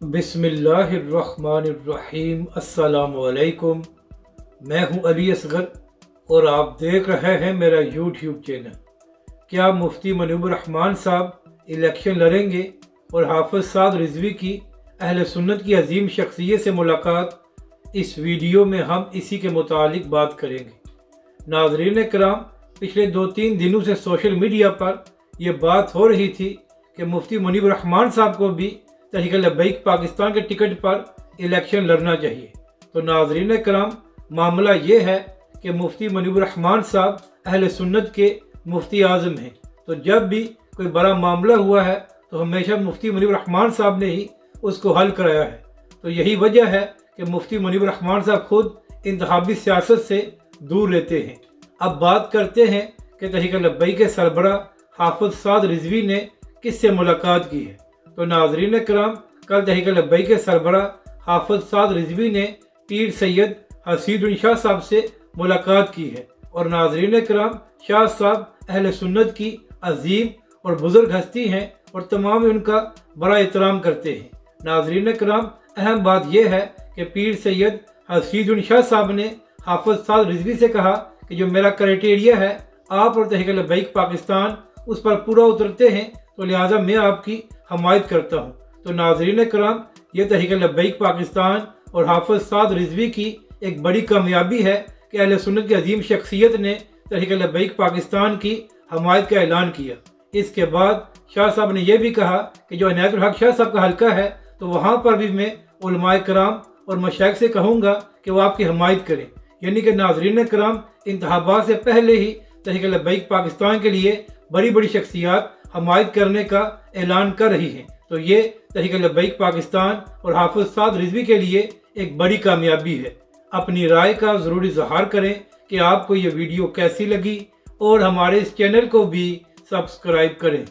बिस्मिल्लाहिर्रहमानिर्रहीम। अस्सलाम वालेकुम। मैं हूं अली असगर और आप देख रहे हैं मेरा यूट्यूब चैनल। क्या मुफ्ती मुनीब रहमान साहब इलेक्शन लड़ेंगे और हाफिज साद रिजवी की अहले सुन्नत की अजीम शख्सियत से मुलाकात? इस वीडियो में हम इसी के मुतालिक बात करेंगे। नाज़रीन कराम, पिछले 2-3 दिनों से सोशल मीडिया पर यह बात हो रही थी कि मुफ्ती मुनीब रहमान साहब को भी तहरीक लब्बैक पाकिस्तान के टिकट पर इलेक्शन लड़ना चाहिए। तो नाज़रीन कराम, मामला ये है कि मुफ्ती मुनीब रहमान साहब अहले सुन्नत के मुफ्ती आज़म हैं। तो जब भी कोई बड़ा मामला हुआ है तो हमेशा मुफ्ती मुनीब रहमान साहब ने ही उसको हल कराया है। तो यही वजह है कि मुफ्ती मुनीब रहमान साहब खुद इंतखाबी सियासत से दूर रहते हैं। अब बात करते हैं कि तहरीक लब्बैक के सरबराह हाफिज साद रिजवी ने किससे मुलाकात की है। तो नाज़रीन कराम, कल तहरीक लब्बैक के सरबराह हाफिज साद रिजवी ने पीर सैयद हसीदुल शाह साहब से मुलाकात की है। और नाज़रीन कराम, शाह साहब अहले सुन्नत की अजीम और बुजुर्ग हस्ती हैं और तमाम उनका बड़ा एहतराम करते हैं। नाज़रीन कराम, अहम बात यह है कि पीर सैयद हसीदुल शाह साहब ने हाफिज साद रिजवी से कहा कि जो मेरा क्राइटेरिया है, आप और तहरीक लब्बैक पाकिस्तान उस पर पूरा उतरते हैं, तो लिहाजा मैं आपकी हमायत करता हूँ। तो नाज़रीन कराम, ये तहरीक लब्बैक पाकिस्तान और हाफिज साद रिजवी की एक बड़ी कामयाबी है कि अहले सुन्नत की अजीम शख्सियत ने तहरीक लब्बैक पाकिस्तान की हमायत का ऐलान किया। इसके बाद शाह साहब ने यह भी कहा कि जो इनायतुल हक शाह साहब का हल्का है, तो वहाँ पर भी मैं उलमाए कराम और मशाइख से कहूँगा कि वो आपकी हमायत करें। यानी कि नाज़रीन कराम, इंतखाबात से पहले ही तहरीक लब्बैक पाकिस्तान के लिए बड़ी बड़ी शख्सियात हमायत करने का ऐलान कर रही हैं। तो ये तहरीक लब्बैक पाकिस्तान और हाफिज साद रिजवी के लिए एक बड़ी कामयाबी है। अपनी राय का ज़रूर इज़हार करें कि आपको ये वीडियो कैसी लगी और हमारे इस चैनल को भी सब्सक्राइब करें।